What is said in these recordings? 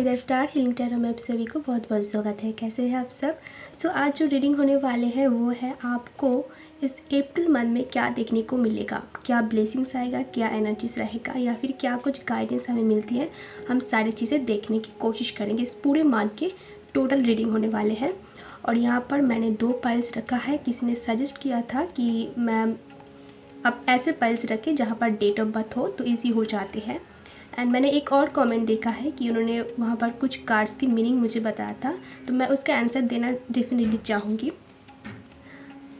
इधर star healing tarot में आप सभी को बहुत बहुत स्वागत है। कैसे हैं आप सब? आज जो रीडिंग होने वाले हैं वो है आपको इस अप्रैल मंथ में क्या देखने को मिलेगा, क्या ब्लेसिंग्स आएगा, क्या एनर्जीज रहेगा या फिर क्या कुछ गाइडेंस हमें मिलती है। हम सारी चीज़ें देखने की कोशिश करेंगे। इस पूरे मंथ के टोटल रीडिंग होने वाले हैं और यहाँ पर मैंने 2 पाइल्स रखा है। किसी ने सजेस्ट किया था कि मैम अब ऐसे पाइल्स रखें जहाँ पर डेट ऑफ बर्थ हो तो ईजी हो जाते हैं। एंड मैंने एक और कमेंट देखा है कि उन्होंने वहाँ पर कुछ कार्ड्स की मीनिंग मुझे बताया था, तो मैं उसका आंसर देना डेफिनेटली चाहूँगी।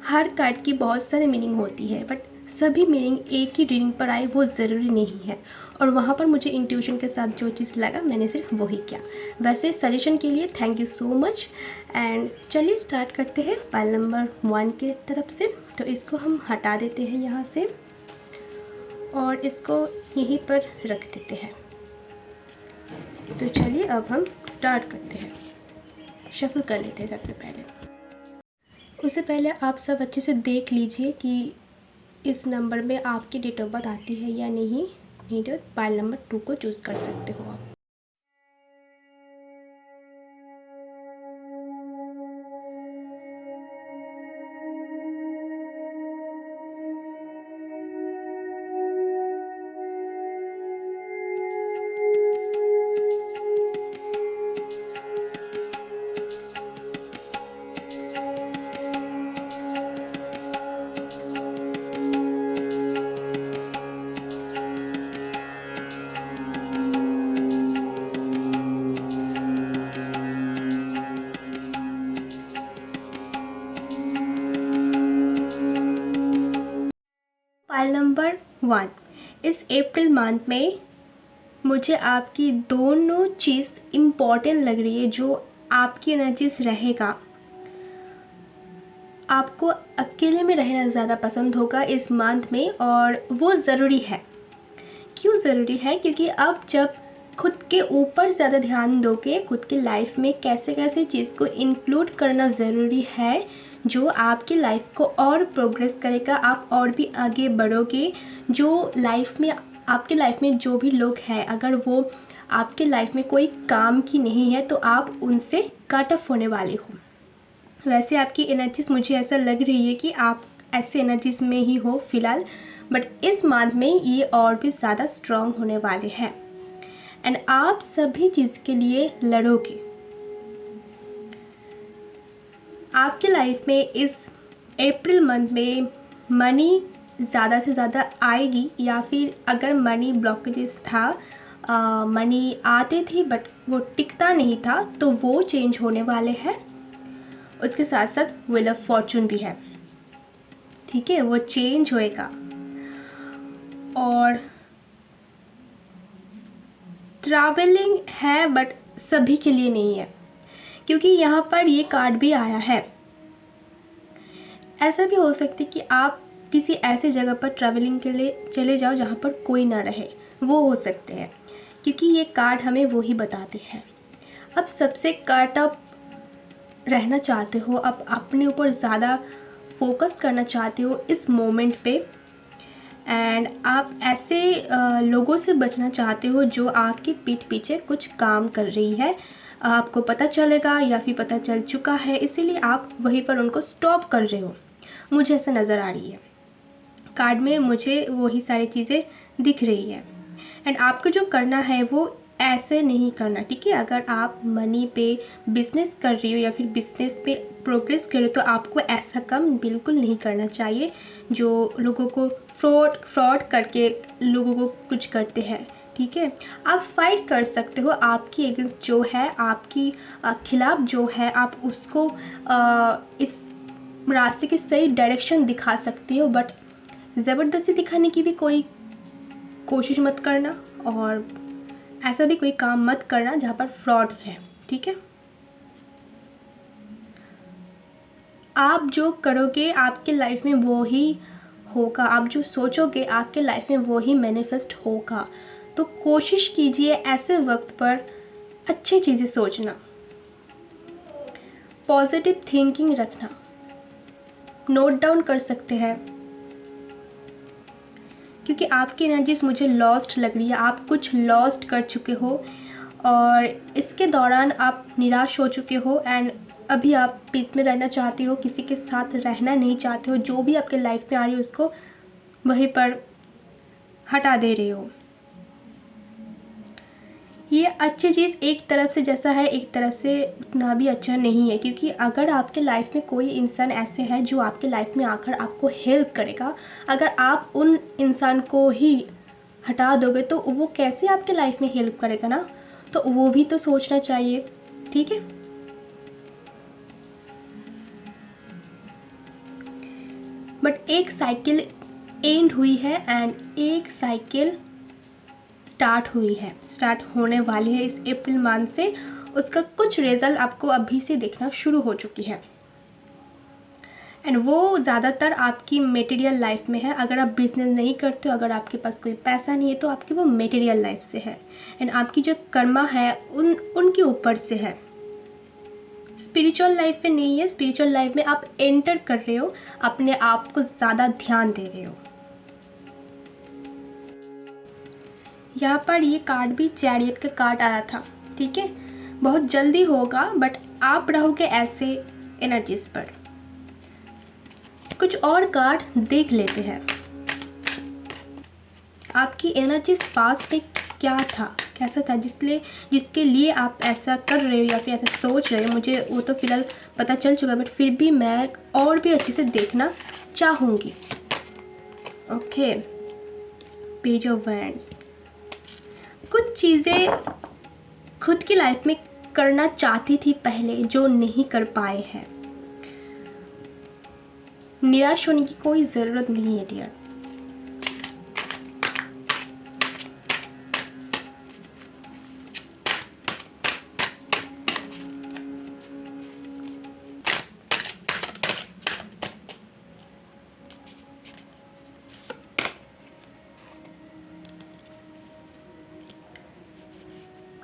हर कार्ड की बहुत सारी मीनिंग होती है, बट सभी मीनिंग एक ही रीडिंग पर आए वो ज़रूरी नहीं है। और वहाँ पर मुझे इंट्यूशन के साथ जो चीज़ लगा मैंने सिर्फ वही किया। वैसे सजेशन के लिए thank you so much. And चलिए स्टार्ट करते हैं पाइल नंबर 1 के तरफ से। तो इसको हम हटा देते हैं यहाँ से और इसको यहीं पर रख देते हैं। तो चलिए अब हम स्टार्ट करते हैं। शफल कर लेते हैं सबसे पहले। उससे पहले आप सब अच्छे से देख लीजिए कि इस नंबर में आपकी डेट ऑफ बर्थ आती है या नहीं तो पाइल नंबर 2 को चूज़ कर सकते हो आप। पाइल नंबर 1, इस अप्रैल मंथ में मुझे आपकी दोनों चीज़ इम्पॉर्टेंट लग रही है। जो आपकी एनर्जीज रहेगा, आपको अकेले में रहना ज़्यादा पसंद होगा इस मंथ में और वो ज़रूरी है। क्यों ज़रूरी है? क्योंकि अब जब खुद के ऊपर ज़्यादा ध्यान दोगे, खुद की लाइफ में कैसे कैसे चीज़ को इंक्लूड करना ज़रूरी है जो आपकी लाइफ को और प्रोग्रेस करेगा, आप और भी आगे बढ़ोगे। जो लाइफ में आपके लाइफ में जो भी लोग हैं, अगर वो आपके लाइफ में कोई काम की नहीं है तो आप उनसे कट ऑफ होने वाले हो। वैसे आपकी एनर्जीज मुझे ऐसा लग रही है कि आप ऐसे एनर्जीज में ही हो फ़िलहाल, बट इस मंथ में ये और भी ज़्यादा स्ट्रॉन्ग होने वाले हैं एंड आप सभी चीज़ के लिए लड़ोगे। आपके लाइफ में इस अप्रैल मंथ में मनी ज़्यादा से ज़्यादा आएगी या फिर अगर मनी ब्लॉकेजेस था, मनी आते थे बट वो टिकता नहीं था, तो वो चेंज होने वाले हैं। उसके साथ साथ व्हील ऑफ फॉर्चून भी है, ठीक है, वो चेंज होएगा। और ट्रैवलिंग है बट सभी के लिए नहीं है, क्योंकि यहाँ पर ये कार्ड भी आया है। ऐसा भी हो सकता है कि आप किसी ऐसे जगह पर ट्रैवलिंग के लिए चले जाओ जहाँ पर कोई ना रहे, वो हो सकते हैं, क्योंकि ये कार्ड हमें वो ही बताते हैं। अब सबसे कट अप रहना चाहते हो, अब अपने ऊपर ज़्यादा फोकस करना चाहते हो इस मोमेंट पे एंड आप ऐसे लोगों से बचना चाहते हो जो आपकी पीठ पीछे कुछ काम कर रही है। आपको पता चलेगा या फिर पता चल चुका है, इसीलिए आप वहीं पर उनको स्टॉप कर रहे हो। मुझे ऐसा नज़र आ रही है कार्ड में, मुझे वही सारी चीज़ें दिख रही है। एंड आपको जो करना है वो ऐसे नहीं करना, ठीक है। अगर आप मनी पे बिजनेस कर रही हो या फिर बिजनेस पे प्रोग्रेस कर रहे हो तो आपको ऐसा काम बिल्कुल नहीं करना चाहिए जो लोगों को फ्रॉड करके लोगों को कुछ करते हैं, ठीक है। आप फाइट कर सकते हो, आपकी अगेंस्ट जो है, आपकी खिलाफ जो है, आप उसको इस रास्ते की सही डायरेक्शन दिखा सकते हो, बट ज़बरदस्ती दिखाने की भी कोई कोशिश मत करना और ऐसा भी कोई काम मत करना जहाँ पर फ्रॉड है, ठीक है। आप जो करोगे आपके लाइफ में वो ही होगा, आप जो सोचोगे आपके लाइफ में वो ही मैनिफेस्ट होगा। तो कोशिश कीजिए ऐसे वक्त पर अच्छी चीज़ें सोचना, पॉजिटिव थिंकिंग रखना। नोट डाउन कर सकते हैं, क्योंकि आपकी एनर्जीज मुझे लॉस्ट लग रही है। आप कुछ लॉस्ट कर चुके हो और इसके दौरान आप निराश हो चुके हो एंड अभी आप पीस में रहना चाहते हो, किसी के साथ रहना नहीं चाहते हो, जो भी आपके लाइफ में आ रही है उसको वहीं पर हटा दे रहे हो। ये अच्छी चीज़ एक तरफ से जैसा है, एक तरफ से उतना भी अच्छा नहीं है, क्योंकि अगर आपके लाइफ में कोई इंसान ऐसे है जो आपके लाइफ में आकर आपको हेल्प करेगा, अगर आप उन इंसान को ही हटा दोगे तो वो कैसे आपके लाइफ में हेल्प करेगा ना, तो वो भी तो सोचना चाहिए। ठीक है, बट एक साइकिल एंड हुई है एंड एक साइकिल स्टार्ट होने वाली है इस अप्रैल मंथ से। उसका कुछ रिजल्ट आपको अभी से देखना शुरू हो चुकी है एंड वो ज़्यादातर आपकी मटेरियल लाइफ में है। अगर आप बिजनेस नहीं करते हो, अगर आपके पास कोई पैसा नहीं है, तो आपकी वो मटेरियल लाइफ से है एंड आपकी जो कर्मा है उनके ऊपर से है। स्पिरिचुअल लाइफ में नहीं है। स्पिरिचुअल लाइफ में आप एंटर कर रहे हो, अपने आप को ज़्यादा ध्यान दे रहे हो। यहाँ पर ये कार्ड भी चैरियट का कार्ड आया था। ठीक है, बहुत जल्दी होगा, बट आप रहोगे ऐसे एनर्जीज पर। कुछ और कार्ड देख लेते हैं। आपकी एनर्जीज पास्ट में क्या था, कैसा था, जिसके लिए आप ऐसा कर रहे हो या फिर ऐसा सोच रहे हो। मुझे वो तो फिलहाल पता चल चुका है, बट फिर भी मैं और भी अच्छे से देखना चाहूँगी। Okay, page of wands. कुछ चीज़ें खुद की लाइफ में करना चाहती थी पहले, जो नहीं कर पाए हैं। निराश होने की कोई ज़रूरत नहीं है डियर।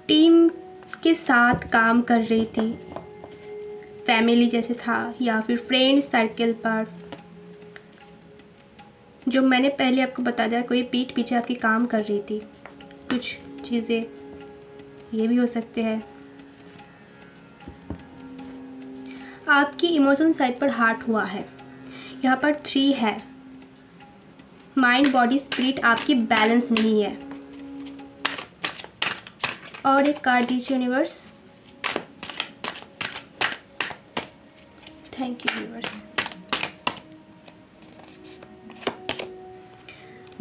टीम के साथ काम कर रही थी, फैमिली जैसे था या फिर फ्रेंड सर्कल पर, जो मैंने पहले आपको बता दिया, कोई पीठ पीछे आपकी काम कर रही थी। कुछ चीज़ें ये भी हो सकते हैं। आपकी इमोशन साइड पर हार्ट हुआ है। यहाँ पर 3 है। माइंड बॉडी स्पिरिट आपकी बैलेंस नहीं है। और एक कार्ड दीजिए यूनिवर्स। Thank you universe.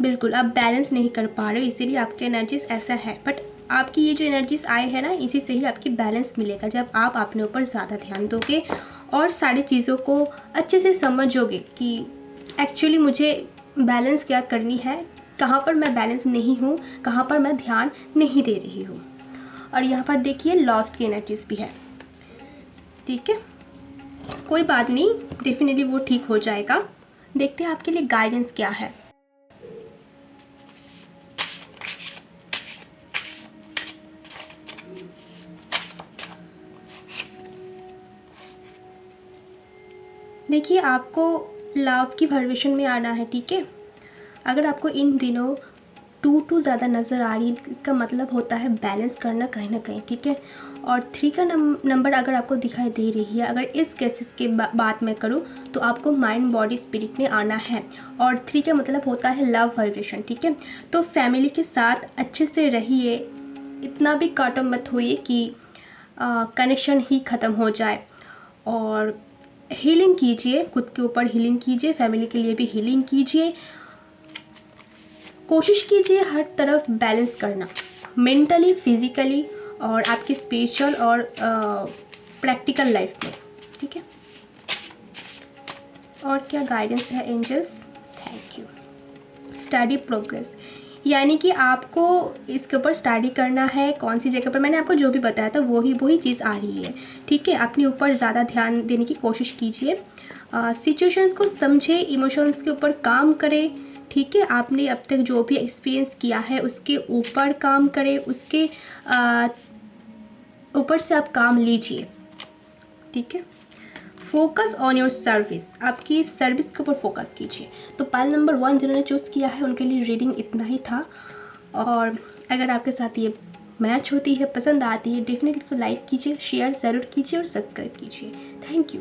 बिल्कुल आप बैलेंस नहीं कर पा रहे हो, इसीलिए आपके एनर्जीज ऐसा है। बट आपकी ये जो एनर्जीज आए हैं ना, इसी से ही आपकी बैलेंस मिलेगा, जब आप अपने ऊपर ज़्यादा ध्यान दोगे और सारी चीज़ों को अच्छे से समझोगे कि एक्चुअली मुझे बैलेंस क्या करनी है, कहाँ पर मैं बैलेंस नहीं हूँ, कहाँ पर मैं ध्यान नहीं दे रही हूँ। और यहाँ पर देखिए लॉस्ट की एनर्जीज भी है। ठीक है, कोई बात नहीं, डेफिनेटली वो ठीक हो जाएगा। देखते हैं आपके लिए गाइडेंस क्या है। देखिए आपको लव की वाइब्रेशन में आना है। ठीक है, अगर आपको इन दिनों 2 ज़्यादा नज़र आ रही है, इसका मतलब होता है बैलेंस करना कहीं ना कहीं। ठीक है, और 3 का नंबर अगर आपको दिखाई दे रही है, अगर इस केसेस की बात मैं करूँ तो आपको माइंड बॉडी स्पिरिट में आना है। और 3 का मतलब होता है लव वाइब्रेशन। ठीक है, तो फैमिली के साथ अच्छे से रहिए, इतना भी काटो मत होइए कि कनेक्शन ही ख़त्म हो जाए। और हीलिंग कीजिए, खुद के ऊपर हीलिंग कीजिए, फैमिली के लिए भी हीलिंग कीजिए। कोशिश कीजिए हर तरफ बैलेंस करना, मेंटली, फिजिकली और आपकी स्पिरिचुअल और प्रैक्टिकल लाइफ में। ठीक है, और क्या गाइडेंस है angels? Thank you. Study progress, यानी कि आपको इसके ऊपर स्टडी करना है। कौन सी जगह पर, मैंने आपको जो भी बताया था वही चीज़ आ रही है। ठीक है, अपने ऊपर ज़्यादा ध्यान देने की कोशिश कीजिए, सिचुएशंस को समझे, इमोशंस के ऊपर काम करें। ठीक है, आपने अब तक जो भी एक्सपीरियंस किया है उसके ऊपर काम करें, उसके ऊपर से आप काम लीजिए। ठीक है, फोकस ऑन योर सर्विस, आपकी सर्विस के ऊपर फोकस कीजिए। तो पाइल नंबर 1 जिन्होंने चूज़ किया है उनके लिए रीडिंग इतना ही था। और अगर आपके साथ ये मैच होती है, पसंद आती है, डेफिनेटली तो लाइक कीजिए, शेयर ज़रूर कीजिए और सब्सक्राइब कीजिए। Thank you.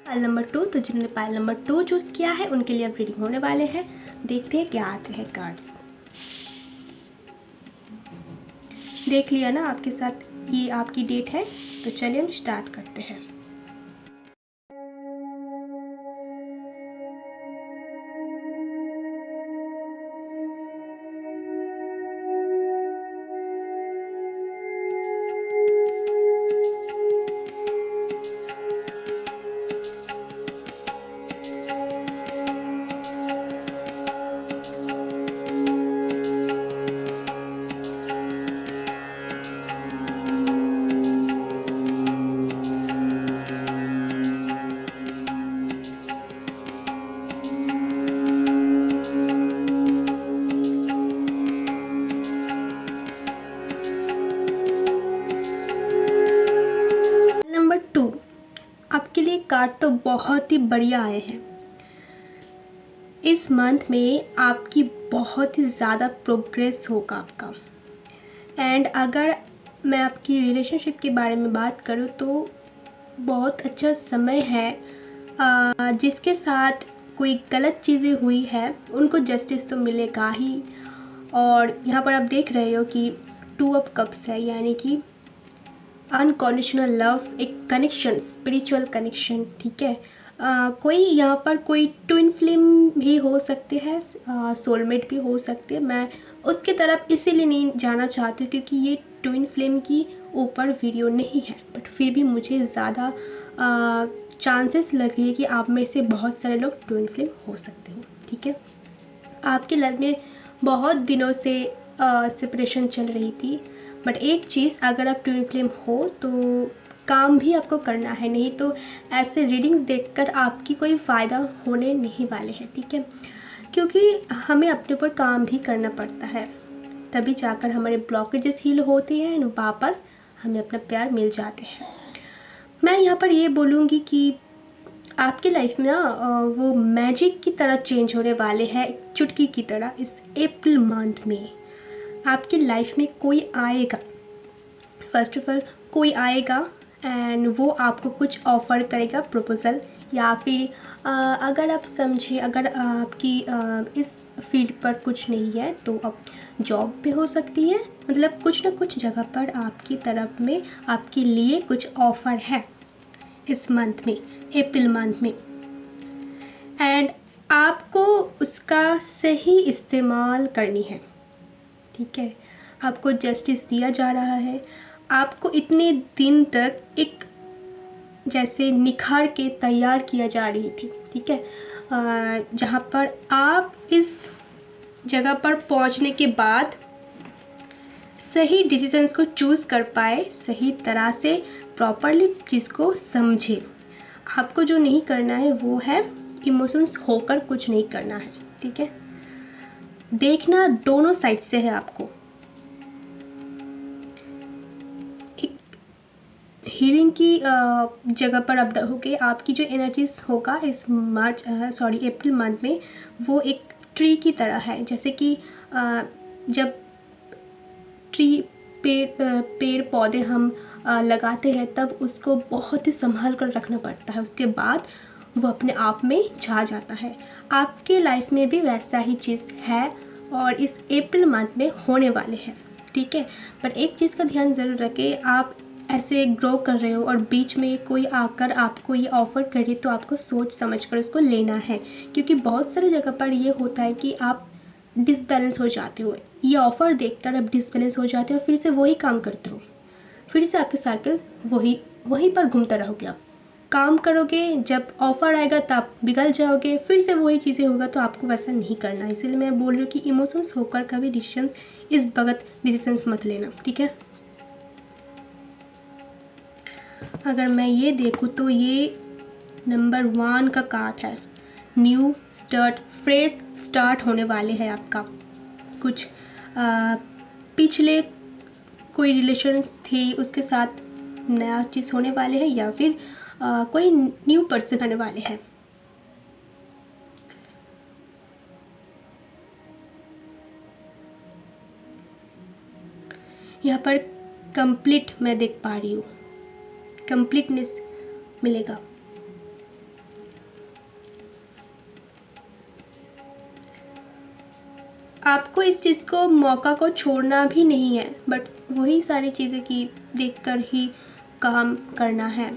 पाइल नंबर 2, तो जिन्होंने पाइल नंबर 2 चूज़ किया है उनके लिए अब रीडिंग होने वाले हैं। देखते हैं क्या आते हैं कार्ड्स। देख लिया ना आपके साथ, ये आपकी डेट है, तो चलिए हम स्टार्ट करते हैं। नंबर 2, आपके लिए कार्ड तो बहुत ही बढ़िया आए हैं। इस मंथ में आपकी बहुत ही ज़्यादा प्रोग्रेस होगा आपका। एंड अगर मैं आपकी रिलेशनशिप के बारे में बात करूँ तो बहुत अच्छा समय है। जिसके साथ कोई गलत चीज़ें हुई है उनको जस्टिस तो मिलेगा ही। और यहाँ पर आप देख रहे हो कि 2 ऑफ कप्स है, यानी कि अनकंडीशनल लव, एक कनेक्शन, स्पिरिचुअल कनेक्शन, ठीक है। कोई यहाँ पर कोई ट्विन फ्लेम भी हो सकते हैं, सोलमेट भी हो सकते हैं। मैं उसकी तरफ इसीलिए नहीं जाना चाहती हूँ क्योंकि ये ट्विन फ्लेम की ऊपर वीडियो नहीं है, बट फिर भी मुझे ज़्यादा चांसेस लग रही है कि आप में से बहुत सारे लोग ट्विन फ्लेम हो सकते हो, ठीक है। आपके लाइफ में बहुत दिनों से सेपरेशन चल रही थी, बट एक चीज़, अगर आप ट्विन फ्लेम हो तो काम भी आपको करना है, नहीं तो ऐसे रीडिंग्स देखकर आपकी कोई फ़ायदा होने नहीं वाले हैं, ठीक है। क्योंकि हमें अपने ऊपर काम भी करना पड़ता है, तभी जाकर हमारे ब्लॉकेजेस हील होते हैं और वापस हमें अपना प्यार मिल जाते हैं। मैं यहाँ पर ये बोलूँगी कि आपकी लाइफ में ना वो मैजिक की तरह चेंज होने वाले हैं, एक चुटकी की तरह। इस अप्रैल मंथ में आपकी लाइफ में कोई आएगा, फर्स्ट ऑफ ऑल कोई आएगा एंड वो आपको कुछ ऑफ़र करेगा, प्रपोज़ल, या फिर अगर आप समझिए, अगर आपकी इस फील्ड पर कुछ नहीं है तो अब जॉब भी हो सकती है। मतलब कुछ ना कुछ जगह पर आपकी तरफ में आपके लिए कुछ ऑफ़र है इस मंथ में, अप्रैल मंथ में। एंड आपको उसका सही इस्तेमाल करनी है, ठीक है। आपको जस्टिस दिया जा रहा है। आपको इतने दिन तक एक जैसे निखार के तैयार किया जा रही थी, ठीक है। जहाँ पर आप इस जगह पर पहुँचने के बाद सही डिसीजंस को चूज़ कर पाए, सही तरह से प्रॉपरली चीज़ को समझे। आपको जो नहीं करना है वो है इमोशंस होकर कुछ नहीं करना है, ठीक है। देखना दोनों साइड से है आपको। एक हीलिंग की जगह पर अब होके आपकी जो एनर्जीज होगा इस अप्रैल मंथ में, वो एक ट्री की तरह है। जैसे कि जब पेड़ पौधे हम लगाते हैं तब उसको बहुत ही संभाल कर रखना पड़ता है, उसके बाद वो अपने आप में छा जाता है। आपके लाइफ में भी वैसा ही चीज़ है और इस अप्रैल मंथ में होने वाले हैं, ठीक है। पर एक चीज़ का ध्यान ज़रूर रखें, आप ऐसे ग्रो कर रहे हो और बीच में कोई आकर आपको ये ऑफ़र करे तो आपको सोच समझ कर उसको लेना है, क्योंकि बहुत सारी जगह पर ये होता है कि आप डिसबैलेंस हो जाते हो। ये ऑफ़र देखकर आप डिसबैलेंस हो जाते हो, फिर से वही काम करते हो, फिर से आपके सर्कल वहीं पर घूमता रहोगे। आप काम करोगे, जब ऑफ़र आएगा तब बिगड़ जाओगे, फिर से वही चीज़ें होगा, तो आपको वैसा नहीं करना। इसलिए मैं बोल रही हूँ कि इमोशंस होकर कभी डिसीजन इस वक्त डिसीजंस मत लेना, ठीक है। अगर मैं ये देखूँ तो ये नंबर 1 का कार्ड है। न्यू स्टार्ट, फ्रेश स्टार्ट होने वाले हैं आपका। कुछ पिछले कोई रिलेशन थी उसके साथ नया चीज़ होने वाले हैं, या फिर कोई न्यू पर्सन आने वाले हैं। यहाँ पर कंप्लीट मैं देख पा रही हूँ, कंप्लीटनेस मिलेगा। आपको इस चीज़ को मौका को छोड़ना भी नहीं है, बट वही सारी चीज़ें की देखकर ही काम करना है।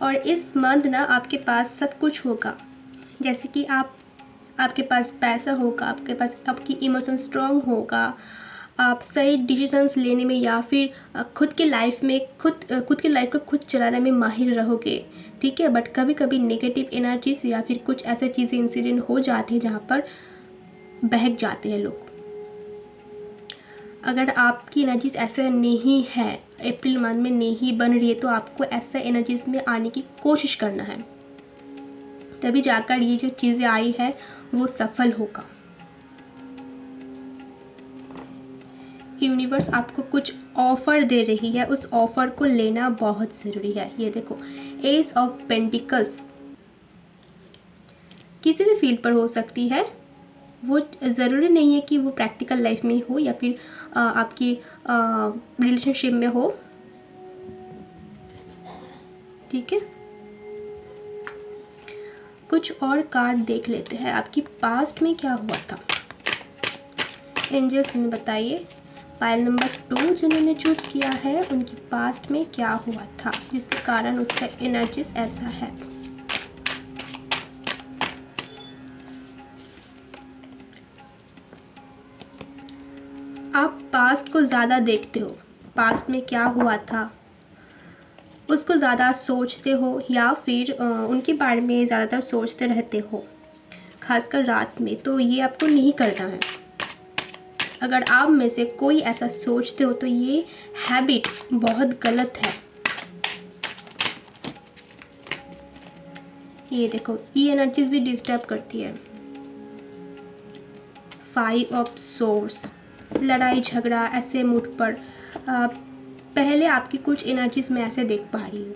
और इस मंथ ना आपके पास सब कुछ होगा, जैसे कि आपके पास पैसा होगा, आपके पास आपकी इमोशन स्ट्रॉन्ग होगा, आप सही डिसीजंस लेने में या फिर खुद की लाइफ को खुद चलाने में माहिर रहोगे, ठीक है। बट कभी कभी नेगेटिव एनर्जीज या फिर कुछ ऐसे चीज़ें इंसिडेंट हो जाते हैं जहाँ पर बहक जाते हैं लोग। अगर आपकी एनर्जीज ऐसे नहीं है, अप्रैल मंथ में नहीं बन रही है, तो आपको ऐसा एनर्जीज में आने की कोशिश करना है, तभी जाकर ये जो चीज़ें आई है वो सफल होगा। यूनिवर्स आपको कुछ ऑफ़र दे रही है, उस ऑफ़र को लेना बहुत ज़रूरी है। ये देखो, एस ऑफ पेंटिकल्स किसी भी फील्ड पर हो सकती है, वो ज़रूरी नहीं है कि वो प्रैक्टिकल लाइफ में हो या फिर आपकी रिलेशनशिप में हो, ठीक है। कुछ और कार्ड देख लेते हैं, आपकी पास्ट में क्या हुआ था। एंजल्स हमें बताइए, पाइल नंबर 2 जिन्होंने चूज़ किया है, उनकी पास्ट में क्या हुआ था जिसके कारण उसका एनर्जीज ऐसा है। आप पास्ट को ज़्यादा देखते हो, पास्ट में क्या हुआ था उसको ज़्यादा सोचते हो, या फिर उनके बारे में ज़्यादातर सोचते रहते हो, खासकर रात में। तो ये आपको नहीं करना है। अगर आप में से कोई ऐसा सोचते हो तो ये हैबिट बहुत गलत है। ये देखो, ये एनर्जीज भी डिस्टर्ब करती है। 5 ऑफ सोर्स, लड़ाई झगड़ा ऐसे मूड पर पहले आपकी कुछ एनर्जीज मैं ऐसे देख पा रही हूँ।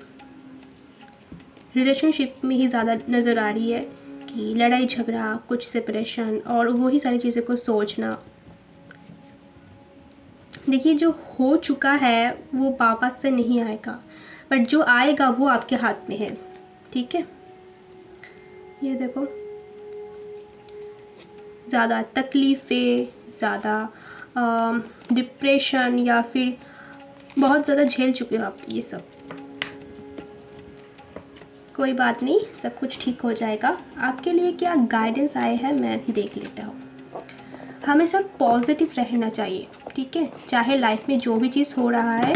रिलेशनशिप में ही ज़्यादा नज़र आ रही है कि लड़ाई झगड़ा, कुछ सेपरेशन और वही सारी चीज़ों को सोचना। देखिए, जो हो चुका है वो वापस से नहीं आएगा, बट जो आएगा वो आपके हाथ में है, ठीक है। ये देखो, ज़्यादा तकलीफ़ें, ज़्यादा डिप्रेशन या फिर बहुत ज़्यादा झेल चुके हो आप ये सब। कोई बात नहीं, सब कुछ ठीक हो जाएगा। आपके लिए क्या गाइडेंस आए हैं मैं देख लेता हूँ। हमेशा पॉजिटिव रहना चाहिए, ठीक है। चाहे लाइफ में जो भी चीज़ हो रहा है,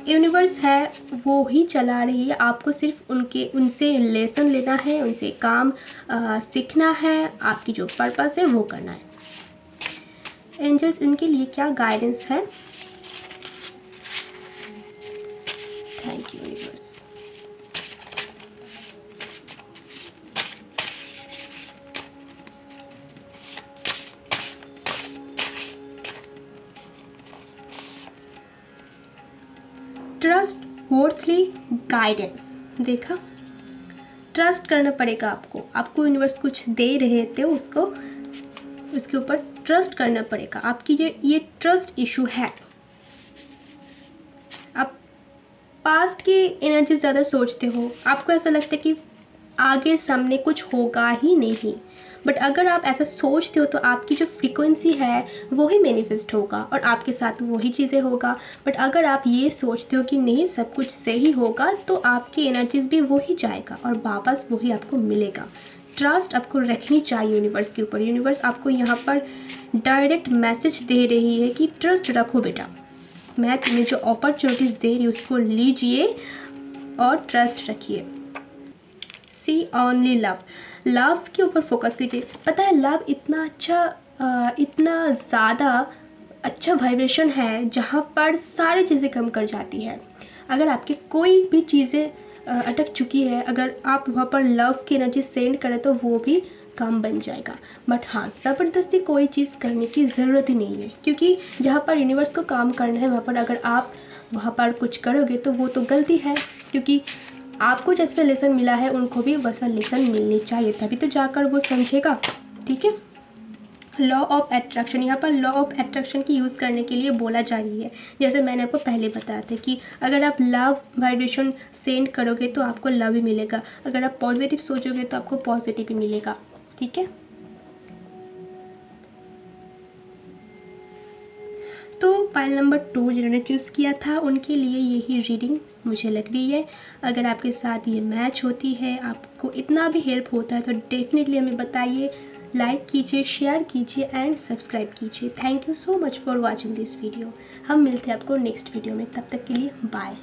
यूनिवर्स है वो ही चला रही है, आपको सिर्फ उनसे लेसन लेना है, उनसे काम सीखना है, आपकी जो पर्पस है वो करना है। एंजल्स इनके लिए क्या गाइडेंस है। Thank you universe. Trust worthily guidance, देखा, ट्रस्ट करना पड़ेगा आपको यूनिवर्स कुछ दे रहे थे, उसके ऊपर ट्रस्ट करना पड़ेगा। आपकी ये ट्रस्ट इशू है। आप पास्ट की एनर्जी ज़्यादा सोचते हो, आपको ऐसा लगता है कि आगे सामने कुछ होगा ही नहीं, बट अगर आप ऐसा सोचते हो तो आपकी जो फ्रीक्वेंसी है वो ही मैनिफेस्ट होगा और आपके साथ वही चीज़ें होगा। बट अगर आप ये सोचते हो कि नहीं सब कुछ सही होगा, तो आपकी एनर्जीज भी वही जाएगा और वापस वही आपको मिलेगा। ट्रस्ट आपको रखनी चाहिए यूनिवर्स के ऊपर। यूनिवर्स आपको यहाँ पर डायरेक्ट मैसेज दे रही है कि ट्रस्ट रखो बेटा, मैं तुम्हें जो अपॉर्चुनिटीज़ दे रही हूँ उसको लीजिए और ट्रस्ट रखिए। सी ओनली लव, लव के ऊपर फोकस कीजिए। पता है, लव इतना ज़्यादा अच्छा वाइब्रेशन है जहाँ पर सारी चीज़ें कम कर जाती है। अगर आपकी कोई भी चीज़ें अटक चुकी है, अगर आप वहाँ पर लव की एनर्जी सेंड करें तो वो भी काम बन जाएगा। बट हाँ, ज़बरदस्ती कोई चीज़ करने की ज़रूरत ही नहीं है, क्योंकि जहाँ पर यूनिवर्स को काम करना है वहाँ पर अगर आप वहाँ पर कुछ करोगे तो वो तो गलती है, क्योंकि आपको जैसा लेसन मिला है उनको भी वैसा लेसन मिलनी चाहिए, तभी तो जाकर वो समझेगा, ठीक है। लॉ ऑफ अट्रैक्शन, यहाँ पर लॉ ऑफ अट्रैक्शन की यूज़ करने के लिए बोला जा रही है। जैसे मैंने आपको पहले बताया था कि अगर आप लव वाइब्रेशन सेंड करोगे तो आपको लव ही मिलेगा, अगर आप पॉजिटिव सोचोगे तो आपको पॉजिटिव ही मिलेगा। ठीक है, तो पाइल नंबर 2 जिन्होंने चूज़ किया था उनके लिए यही रीडिंग मुझे लग रही है। अगर आपके साथ ये मैच होती है, आपको इतना भी हेल्प होता है तो डेफिनेटली हमें बताइए, लाइक कीजिए, शेयर कीजिए एंड सब्सक्राइब कीजिए। Thank you so much for watching this video. हम मिलते हैं आपको नेक्स्ट वीडियो में, तब तक के लिए बाय।